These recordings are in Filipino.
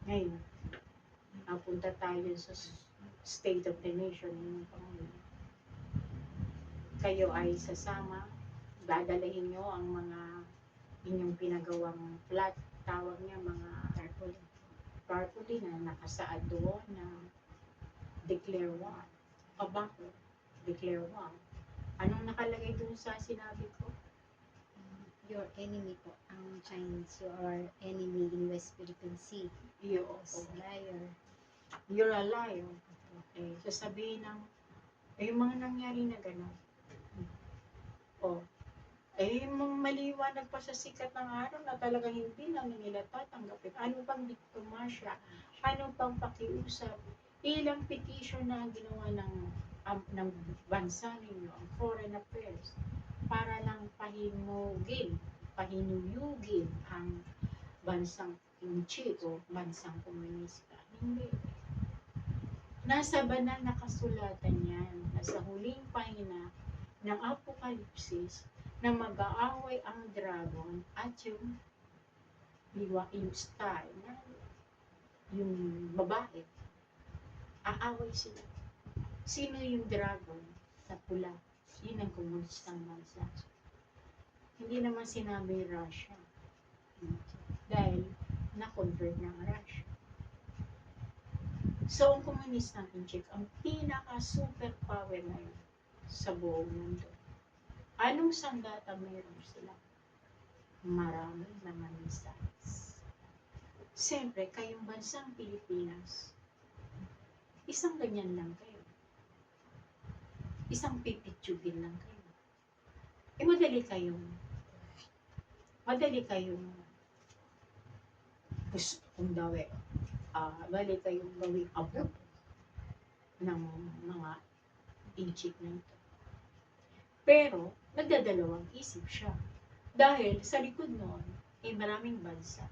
Ngayon, napunta tayo sa State of the Nation ng Pangulo. Kayo ay sasama, dadalahin nyo ang mga inyong pinagawang flat, tawag niya mga tarpaulin na nakasaad doon na declare war. Abako, declare war. Anong nakalagay doon sa sinabi ko? Your enemy po, ang Chinese, your enemy in West Philippine Sea. Yes. Liar. You're a liar. Okay. Sasabihin ng, yung mga nangyari na gano'n. Maliwanag pa sa sikat ng araw na talagang hindi na nila tatanggapin. Ano pang diplomasya? Ano pang pakiusap? Ilang petition na ginawa ng bansa ninyo, ang foreign affairs, para lang pahinuyugin ang bansang Inchi o bansang komunista. Hindi. Nasa banal na kasulatan yan, nasa huling pahina ng Apokalipsis, na mag-aaway ang dragon at yung star, yung babae, aaway sila. Sino yung dragon? Sa pula. Yun ang komunistang bansa. Hindi naman sinabi Russia. Dahil na-convert ng Russia. So, ang komunistang Inchik, ang pinaka-superpower na yun sa buong mundo. Anong sandata meron sila? Marami mga missiles. Siyempre, kayong bansang Pilipinas, isang ganyan lang kayo. Isang pipitsugin lang kayo. Madali kayong kung daw bali kayong gawing abot ng mga Inchik na ito. Pero, nagdadalawang isip siya. Dahil sa likod noon, maraming bansa.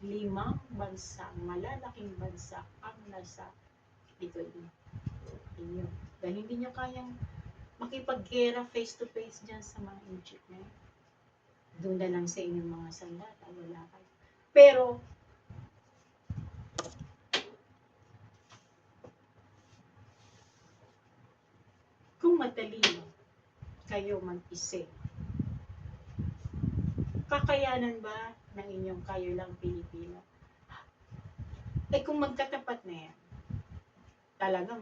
5 bansa, malalaking bansa ang nasa likod ninyo. Dahil hindi niya kayang makipag-gera face-to-face dyan sa mga Inchik na yun. Doon na lang sa inyong mga sandata, wala kayo. Pero, kung matalino kayo mag-isip, kakayanan ba ng inyong kayo lang Pilipino? Kung magkatapat na yan, talagang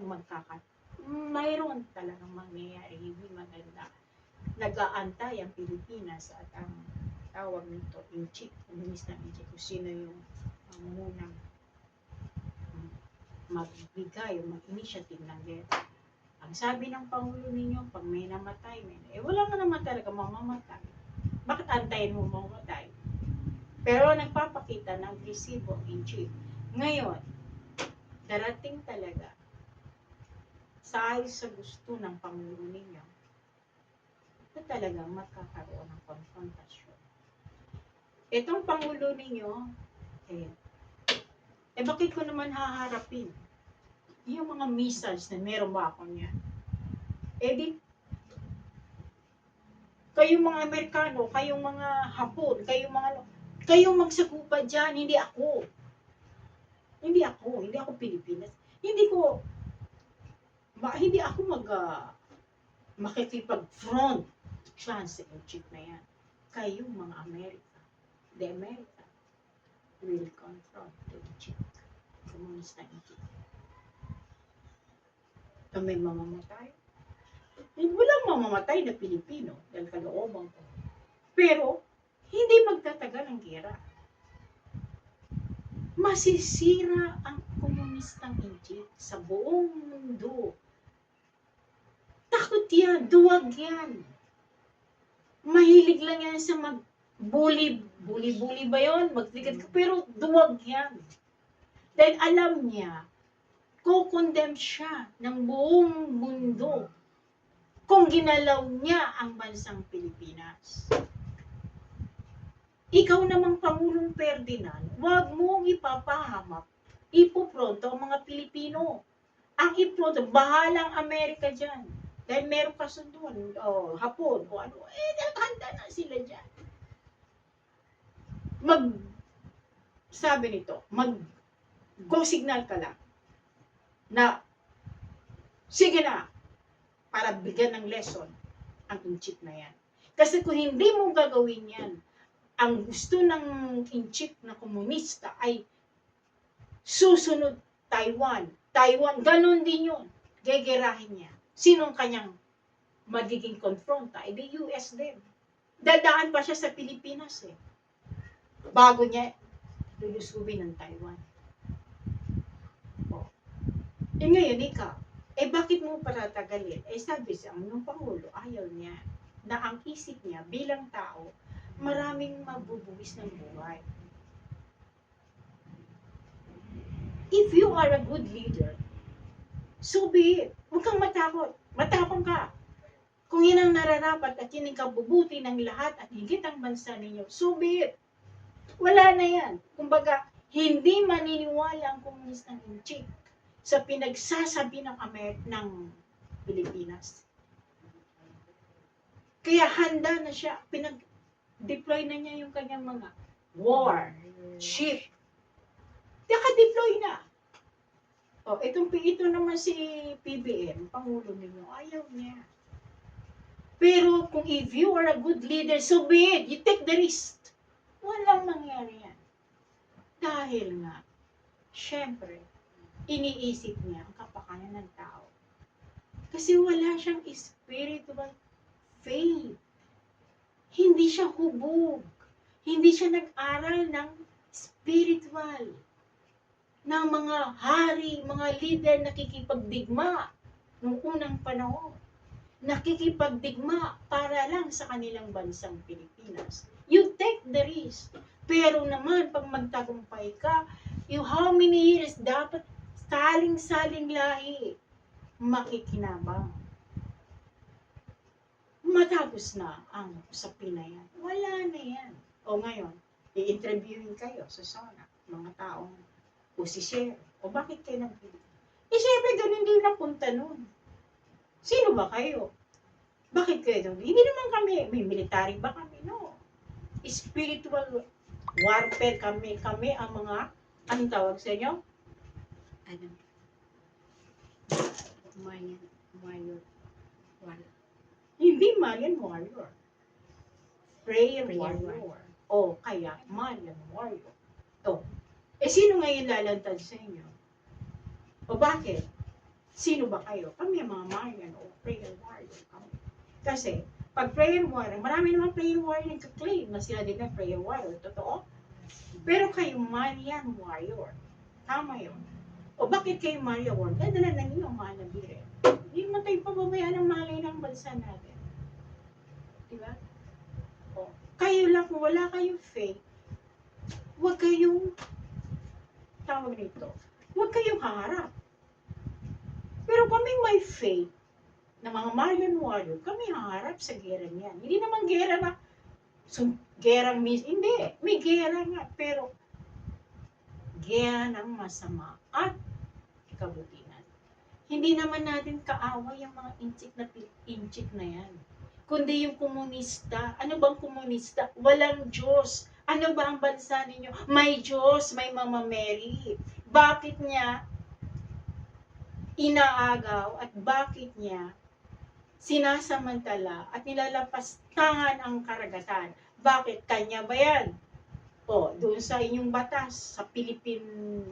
mayroon talagang mangyayari, hindi maganda. Nag-aantay ang Pilipinas at ang tawag nito, Inchik, komunista Inchik, kung sino yung munang magbigay o mag-initiative ng gera. Ang sabi ng Pangulo ninyo, pag may namatay, wala nga naman talaga mamamatay. Bakit antayin mo mamamatay? Pero nagpapakita ng agresibo Inchik. Ngayon, darating talaga sa ayos sa gusto ng Pangulo ninyo na talagang magkakaroon ng konfrontasyon. Itong Pangulo ninyo, bakit ko naman haharapin? Yung mga missiles na meron ba ako niyan? Kayong mga Amerikano, kayong mga Hapon, kayong magsagupa dyan, hindi ako. Hindi ako Pilipinas. Hindi ako makikipag-front dyan sa Egypt na yan. Kayong mga Amerika, the America will confront the Egypt, komunista Egypt. May mamamatay. Walang mamamatay na Pilipino dahil kalooban ko. Pero, hindi magtatagal ang gera. Masisira ang komunistang Egypt sa buong mundo. Takot yan, duwag yan. Mahilig lang yan sa mag-bully ba yun? Magtigat ka, pero duwag yan. Dahil alam niya, kukondem siya ng buong mundo kung ginalaw niya ang bansang Pilipinas. Ikaw namang Pangulong Ferdinand, huwag mong ipapahamak, ipopronto ang mga Pilipino. Ang ipronto, bahalang Amerika dyan. Dahil meron kasunduan, Hapon, o ano, handa na sila dyan. Sabi nito, Go signal ka lang na sige na, para bigyan ng lesson ang inchik na yan. Kasi kung hindi mo gagawin yan, ang gusto ng inchik na komunista ay susunod Taiwan. Taiwan, ganun din yun. Gegerahin niya. Sinong kanyang magiging konfronta? Eh di US din. Dadaan pa siya sa Pilipinas eh. Bago niya lulusubin ng Taiwan. Oh. Eh ngayon, ikaw, eh bakit mo patatagalin? Eh sabi siya, ng Pangulo, ayaw niya na ang isip niya bilang tao, maraming mabubuwis ng buhay. If you are a good leader, so be it. Huwag kang matakot. Matapang ka. Kung yan ang nararapat at yan ang kabubuti ng lahat at higit ang bansa ninyo, so be it. Wala na yan. Kumbaga, hindi maniniwala ang komunistang inchik sa pinagsasabi ng Pilipinas. Kaya handa na siya, pinag-deploy na niya yung kanyang mga war, ship. Naka-deploy na. O, ito naman si PBM, Pangulo ninyo, ayaw niya. Pero kung if you are a good leader, so be it. You take the risk. Walang mangyari yan. Dahil nga, syempre, iniisip niya ang kapakanan ng tao. Kasi wala siyang spiritual faith. Hindi siya hubog. Hindi siya nag-aral ng spiritual. Ng mga hari, mga leader nakikipagdigma noong unang panahon. Nakikipagdigma para lang sa kanilang bansang Pilipinas. You take the risk. Pero naman, pag magtagumpay ka, how many years dapat saling-saling lahi makikinabang. Matapos na ang usapin na yan. Wala na yan. O ngayon, i-interviewin kayo sa SONA, mga taong posisyer. O bakit kayo nagpili? Eh, syempre, ganun din napunta nun. Sino ba kayo? Bakit kayo doon? Hindi naman kami, may military ba kami? No. Spiritual warfare kami. Kami ang mga, anong tawag sa inyo? Ano? Warrior. Hindi Malian warrior. Prayer Prayer warrior. O kaya Malian warrior. To. Eh, sino ngayon lalantad sa inyo? O bakit? Sino ba kayo? Kami ang mga Marian o prayer warrior. Kasi, pag prayer warrior, marami naman prayer warrior nagka-claim na sila din na prayer warrior. Totoo? Pero kayo, Marian warrior. Tama yun. O bakit kayo Marian warrior? Dala na ninyo ang mahal na bire. Hindi naman tayo pababayaan ng malay ng bansa natin. Diba? O, kayo lang, kung wala kayong faith, huwag kayong tawag nito. Huwag kayong haharap. Pero kami may faith na mga Marian warrior, kami haharap sa gera niyan. Hindi naman gera na, gerang hindi. May gera nga, pero gera ng masama at kabutihan. Hindi naman natin kaaway yung mga inchik na yan. Kundi yung komunista. Ano bang komunista? Walang Diyos. Ano ba ang bansa ninyo? May Diyos, may Mama Mary. Bakit niya inaagaw at bakit niya sinasamantala at nilalapastangan ang karagatan? Bakit? Kanya ba yan? O, doon sa inyong batas, sa Philippine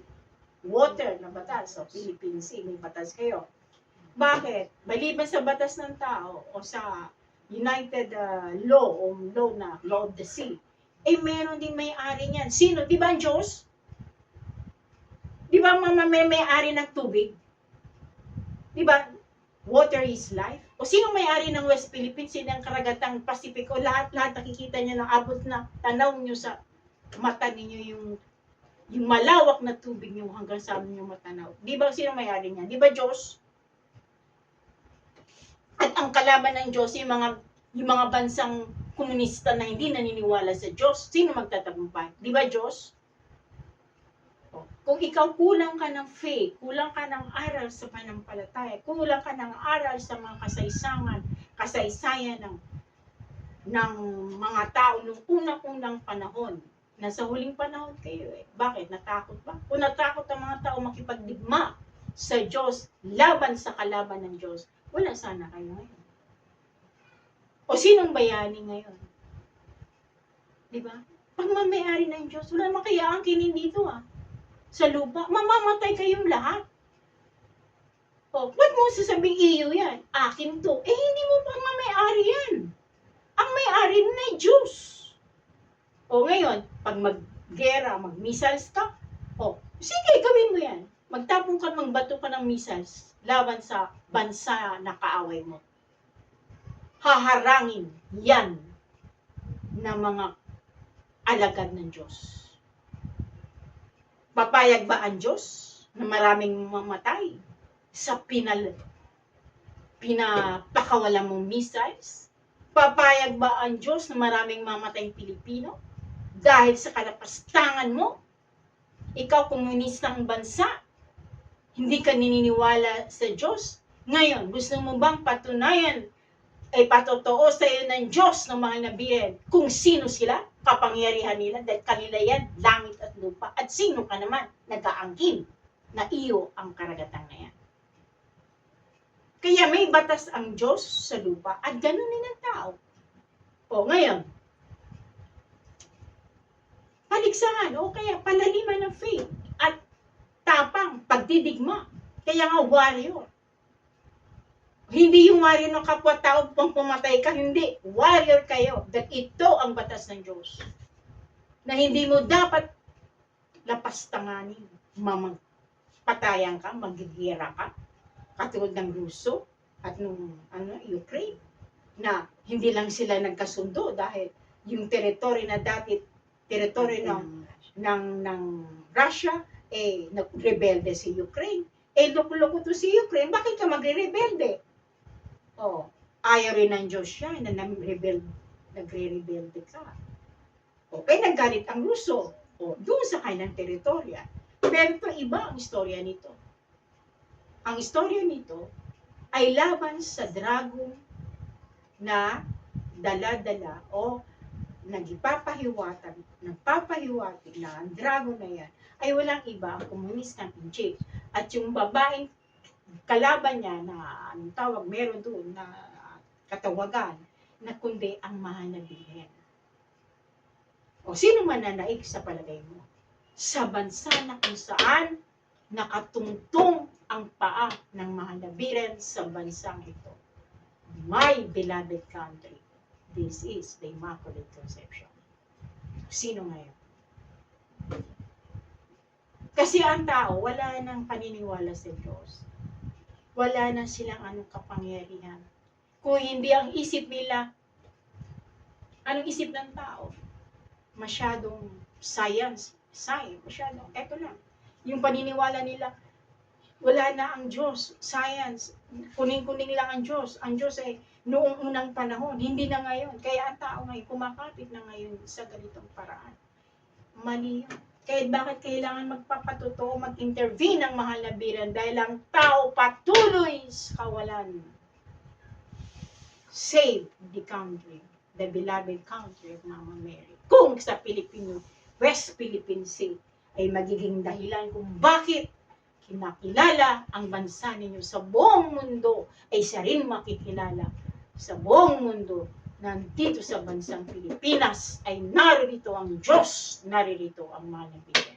water na batas, o Philippine Sea, may batas kayo. Bakit? Maliban sa batas ng tao o sa United law o law of the sea, eh meron din may-ari niyan. Sino? Di ba ang Diyos? Di ba may-ari ng tubig? Di ba? Water is life. O sino may-ari ng West Philippines? Sino ang karagatang Pasipiko? Lahat nakikita niyo ng abot na tanaw niyo sa mata ninyo yung malawak na tubig niyo hanggang sa amin yung matanaw. Di ba sino may-ari niyan? Di ba Diyos? At ang kalaban ng Diyos, yung mga bansang komunista na hindi naniniwala sa Diyos, sino magtatagumpay? Di ba Diyos? Kung ikaw kulang ka ng faith, kulang ka ng aral sa panampalataya, kulang ka ng aral sa mga kasaysayan ng mga tao noong unang-unang panahon, Nasa huling panahon kayo eh. Bakit? Natakot ba? Kung natakot ang mga tao makipagdigma sa Diyos, laban sa kalaban ng Diyos, wala sana kayo ngayon. O sinong bayani ngayon? Di ba? Pag mamayari ng Diyos, wala naman kaya ang kinin dito sa lupa, mamamatay kayong lahat. O, ba't mo sasabing iyo yan? Akin to. Eh, hindi mo pa mamayari yan. Ang may-ari na Diyos. O ngayon, pag mag-gera, mag-missiles ka, o, sige, gawin mo yan. Magtapong ka, magbato ka ng missiles laban sa bansa na kaaway mo. Haharangin yan ng mga alagad ng Diyos. Papayag ba ang Diyos na maraming mamatay sa pinapakawalan mong missiles? Papayag ba ang Diyos na maraming mamatayang Pilipino dahil sa kalapastangan mo? Ikaw, komunistang bansa, hindi ka nininiwala sa Diyos. Ngayon, gusto mo bang patunayan ay patotoo sa iyo ng Diyos ng mga nabihin kung sino sila, kapangyarihan nila, dahil kanila yan, langit at lupa. At sino ka naman nag-aangkin na iyo ang karagatan na yan. Kaya may batas ang Diyos sa lupa at ganun din ang tao. O ngayon, paligsahan o kaya palaliman ng faith at tapang pagdidigma. Kaya nga warrior. Hindi yung warrior ng kapwa-tao pang pumatay ka, hindi. Warrior kayo. That ito ang batas ng Diyos. Na hindi mo dapat lapastanganin. Patayan ka, magigira ka. Katulad ng Ruso at nung Ukraine. Na hindi lang sila nagkasundo dahil yung teritoryo na dati, teritoryo ng Russia, nagrebelde si Ukraine. Loko-loko to si Ukraine, bakit ka magre-rebelde? Ayaw rin ng Diyos siya na nagre-rebelde ka. Okay, naggalit ang Ruso. Doon sa kanilang teritorya. Pero ito, iba ang istorya nito. Ang istorya nito ay laban sa dragon na dala-dala o nagpapahiwati na ang dragon na yan ay walang iba ang komunistang Pinche. At yung babaeng kalaban niya na anong tawag, meron doon na katawagan na kundi ang mahal na Birhen. O sino mananaig sa palagay mo? Sa bansa na kung saan nakatungtong ang paa ng mahal na Birhen sa bansang ito. My beloved country, this is the Immaculate Conception. Sino ngayon? Kasi ang tao, wala nang paniniwala sa Diyos. Wala na silang anong kapangyarihan. Kung hindi ang isip nila, anong isip ng tao? Masyadong science, masyadong, eto lang. Yung paniniwala nila, wala na ang Diyos, science, kuning-kuning lang ang Diyos. Ang Diyos ay noong unang panahon, hindi na ngayon. Kaya ang tao ngayon, kumakapit na ngayon sa ganitong paraan. Mali yun. Kaya bakit kailangan magpapatotoo, mag-intervene ang mahal na Birhen dahil ang tao patuloy sa kawalan. Save the country, the beloved country of Mama Mary. Kung sa West Philippine Sea ay magiging dahilan kung bakit kinakilala ang bansa ninyo sa buong mundo, ay siya rin makikilala sa buong mundo. Nandito sa bansang Pilipinas ay naririto ang Diyos, naririto ang mahal na Birhen.